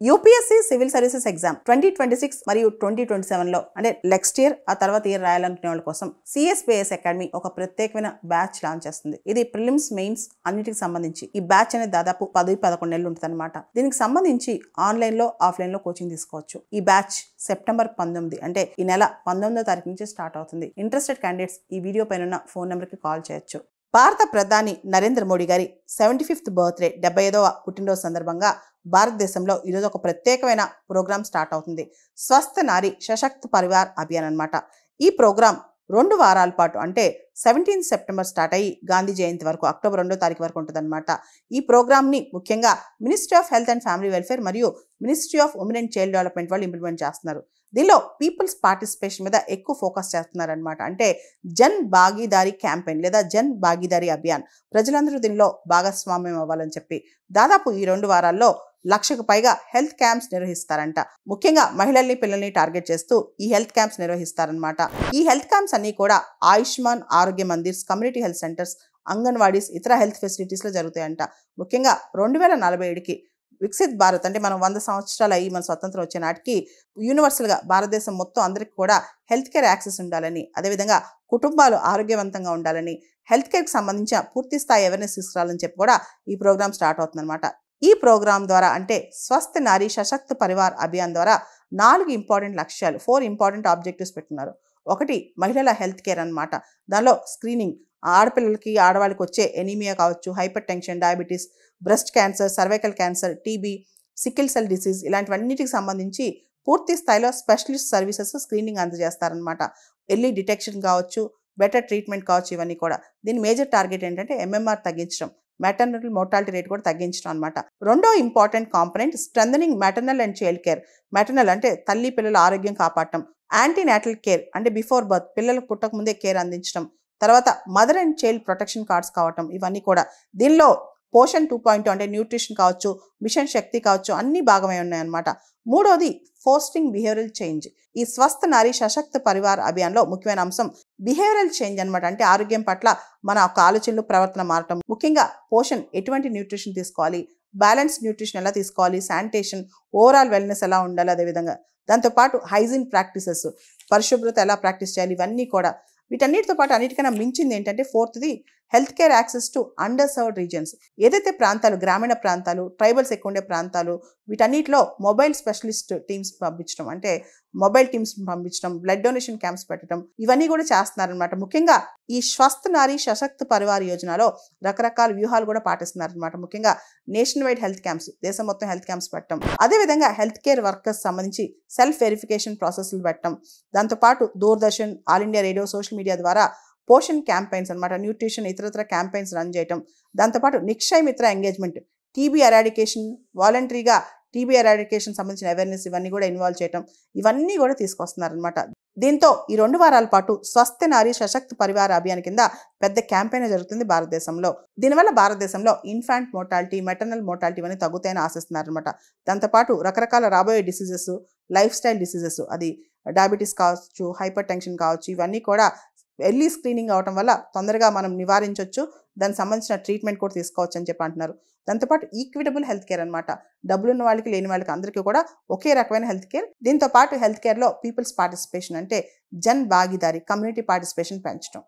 UPSC civil services exam 2026 మరియు 2027 లో అంటే నెక్స్ట్ ఇయర్ ఆ తర్వాత ఇయర్ రాయాలనుకునే వాళ్ళ కోసం సిఎస్బిఎస్ అకాడమీ ఒక ప్రత్యేకమైన బ్యాచ్ లాంచ్ చేస్తుంది. ఇది ప్రిలిమ్స్ మెయిన్స్ అన్నిటికి సంబంధించి ఈ బ్యాచ్ అనేది దాదాపు 10-11 నెలలు ఉంటుంది అనమాట. దీనికి సంబంధించి ఆన్లైన్ లో ఆఫ్లైన్ లో కోచింగ్ తీసుకోవచ్చు. ఈ బ్యాచ్ సెప్టెంబర్ 19 అంటే ఈ నెల 19వ తారీఖు నుంచి స్టార్ట్ అవుతుంది. ఇంట్రెస్టెడ్ క్యాండిడేట్స్ ఈ వీడియో పైన ఉన్న ఫోన్ నెంబర్ కి కాల్ చేయొచ్చు. భారత ప్రధాని నరేంద్ర మోడీ గారి 75th బర్త్డే 75వ పుట్టినరోజు సందర్భంగా భారతదేశంలో ఈరోజు ఒక ప్రత్యేకమైన ప్రోగ్రామ్ స్టార్ట్ అవుతుంది. స్వస్థ నారీ సశక్త్ పరివార్ అభియాన్ అన్నమాట. ఈ ప్రోగ్రాం 2 వారాల పాటు అంటే 17 సెప్టెంబర్ స్టార్ట్ అయ్యి గాంధీ జయంతి వరకు అక్టోబర్ 2వ తారీఖు వరకు ఉంటుందన్నమాట. ఈ ప్రోగ్రామ్ని ముఖ్యంగా ministry of health and family welfare మరియు ministry of women and child development వాళ్ళు ఇంప్లిమెంట్ చేస్తున్నారు. దీనిలో పీపుల్స్ పార్టిసిపేషన్ మీద ఎక్కువ ఫోకస్ చేస్తున్నారనమాట. అంటే జన్ భాగీదారీ క్యాంపెయిన్ లేదా జన్ భాగీదారీ అభియాన్, ప్రజలందరూ దీనిలో భాగస్వామ్యం అవ్వాలని చెప్పి దాదాపు ఈ 2 వారాల్లో 1,00,000కు పైగా హెల్త్ క్యాంప్స్ నిర్వహిస్తారంట. ముఖ్యంగా మహిళల్ని పిల్లల్ని టార్గెట్ చేస్తూ ఈ హెల్త్ క్యాంప్స్ నిర్వహిస్తారనమాట. ఈ హెల్త్ క్యాంప్స్ అన్ని కూడా ఆయుష్మాన్ ఆరోగ్య mandirs, community health centres, anganwadis, ఇతర హెల్త్ ఫెసిలిటీస్లో జరుగుతాయంట. ముఖ్యంగా 2047కి వికసిత్ భారత్ అంటే మనం 100 సంవత్సరాలు అయ్యి మన స్వతంత్రం వచ్చే నాటికి యూనివర్సల్గా భారతదేశం మొత్తం అందరికీ కూడా హెల్త్ కేర్ యాక్సెస్ ఉండాలని, అదేవిధంగా కుటుంబాలు ఆరోగ్యవంతంగా ఉండాలని, హెల్త్ కేర్కి సంబంధించిన పూర్తి స్థాయి అవేర్నెస్ తీసుకురావాలని చెప్పి కూడా ఈ ప్రోగ్రామ్ స్టార్ట్ అవుతుందన్నమాట. ఈ ప్రోగ్రామ్ ద్వారా అంటే స్వస్థ నారీ సశక్త్ పరివార్ అభియాన్ ద్వారా 4 ఇంపార్టెంట్ లక్ష్యాలు, 4 ఇంపార్టెంట్ ఆబ్జెక్టివ్స్ పెట్టున్నారు. ఒకటి మహిళల హెల్త్ కేర్ అన్నమాట. దానిలో స్క్రీనింగ్, ఆడపిల్లలకి ఆడవాళ్ళకి వచ్చే ఎనీమియా కావచ్చు, hypertension, diabetes, breast cancer, cervical cancer, TB, sickle cell disease ఇలాంటివన్నిటికి సంబంధించి పూర్తి స్థాయిలో స్పెషలిస్ట్ సర్వీసెస్ స్క్రీనింగ్ అందజేస్తారనమాట. ఎర్లీ డిటెక్షన్ కావచ్చు, బెటర్ ట్రీట్మెంట్ కావచ్చు, ఇవన్నీ కూడా. దీని మేజర్ టార్గెట్ ఏంటంటే ఎంఎంఆర్ తగ్గించడం, మెటర్నల్ మోర్టాలిటీ రేట్ కూడా తగ్గించడం అనమాట. రెండో important component strengthening maternal and child care. Maternal అంటే తల్లి పిల్లల ఆరోగ్యం కాపాడటం, యాంటీనాటల్ కేర్ అంటే బిఫోర్ బర్త్ పిల్లలకు పుట్టక ముందే కేర్ అందించడం, తర్వాత mother and child protection cards కావటం, ఇవన్నీ కూడా. దీనిలో పోషన్ 2.0 అంటే న్యూట్రిషన్ కావచ్చు, మిషన్ శక్తి కావచ్చు, అన్ని భాగమై ఉన్నాయన్నమాట. మూడోది ఫోస్టింగ్ బిహేవియరల్ చేంజ్. ఈ స్వస్థ నారీ సశక్త్ పరివార్ అభియాన్లో ముఖ్యమైన అంశం బిహేవియరల్ చేంజ్ అనమాట. అంటే ఆరోగ్యం పట్ల మన ఒక ఆలోచనలు, ప్రవర్తన మారటం. ముఖ్యంగా పోషన్, ఎటువంటి న్యూట్రిషన్ తీసుకోవాలి, బ్యాలెన్స్ న్యూట్రిషన్ ఎలా తీసుకోవాలి, శానిటేషన్, ఓవరాల్ వెల్నెస్ ఎలా ఉండాలి, అదేవిధంగా దాంతోపాటు హైజీన్ ప్రాక్టీసెస్, పరిశుభ్రత ఎలా ప్రాక్టీస్ చేయాలి, ఇవన్నీ కూడా. వీటన్నిటితో పాటు అన్నిటికన్నా మించింది ఏంటంటే ఫోర్త్ది health care access to underserved regions. ఏదైతే ప్రాంతాలు, గ్రామీణ ప్రాంతాలు, ట్రైబల్స్ ఎక్కువ ఉండే ప్రాంతాలు, వీటన్నిటిలో మొబైల్ స్పెషలిస్ట్ టీమ్స్ పంపించడం, అంటే మొబైల్ టీమ్స్ పంపించడం, బ్లడ్ డొనేషన్ క్యాంప్స్ పెట్టడం, ఇవన్నీ కూడా చేస్తున్నారనమాట. ముఖ్యంగా ఈ స్వస్థ నారీ సశక్త్ పరివార్ యోజనలో రకరకాల వ్యూహాలు కూడా పాటిస్తున్నారనమాట. ముఖ్యంగా నేషన్ వైడ్ హెల్త్ క్యాంప్స్, దేశం మొత్తం హెల్త్ క్యాంప్స్ పెట్టడం, అదేవిధంగా హెల్త్ కేర్ వర్కర్స్ సంబంధించి సెల్ఫ్ వెరిఫికేషన్ ప్రాసెస్లు పెట్టడం, దాంతోపాటు Doordarshan, all India radio, social media ద్వారా పోషన్ క్యాంపెయిన్స్ అనమాట, న్యూట్రిషన్ ఇతరత్ర క్యాంపెయిన్స్ రన్ చేయటం, దాంతోపాటు నిక్షయ్ మిత్ర ఎంగేజ్మెంట్, టీబీ ఎరాడికేషన్, వాలంటరీగా టీబీ ఎరాడికేషన్ సంబంధించిన అవేర్నెస్, ఇవన్నీ కూడా ఇన్వాల్వ్ చేయటం, ఇవన్నీ కూడా తీసుకొస్తున్నారనమాట. దీంతో ఈ 2 వారాల పాటు స్వస్థ నారీ సశక్త్ పరివార్ అభియాన్ కింద పెద్ద క్యాంపెయిన్ జరుగుతుంది భారతదేశంలో. దీనివల్ల భారతదేశంలో ఇన్ఫాంట్ మోర్టాలిటీ, మెటర్నల్ మోర్టాలిటీ ఇవన్నీ తగ్గుతాయని ఆశిస్తున్నారనమాట. దాంతోపాటు రకరకాల రాబోయే డిసీజెస్, లైఫ్ స్టైల్ డిసీజెస్, అది డయాబెటీస్ కావచ్చు, హైపర్ టెన్షన్ కావచ్చు, ఇవన్నీ కూడా ఎర్లీ స్క్రీనింగ్ అవడం వల్ల తొందరగా మనం నివారించవచ్చు. దానికి సంబంధించిన ట్రీట్మెంట్ కూడా తీసుకోవచ్చు అని చెప్పి అంటున్నారు. దాంతోపాటు ఈక్విటబుల్ హెల్త్ కేర్ అనమాట. డబ్బులున్న వాళ్ళకి, లేని వాళ్ళకి అందరికీ కూడా ఒకే రకమైన హెల్త్ కేర్. దీంతో పాటు హెల్త్ కేర్లో పీపుల్స్ పార్టిసిపేషన్ అంటే జన్ భాగీదారీ, కమ్యూనిటీ పార్టిసిపేషన్ పెంచడం.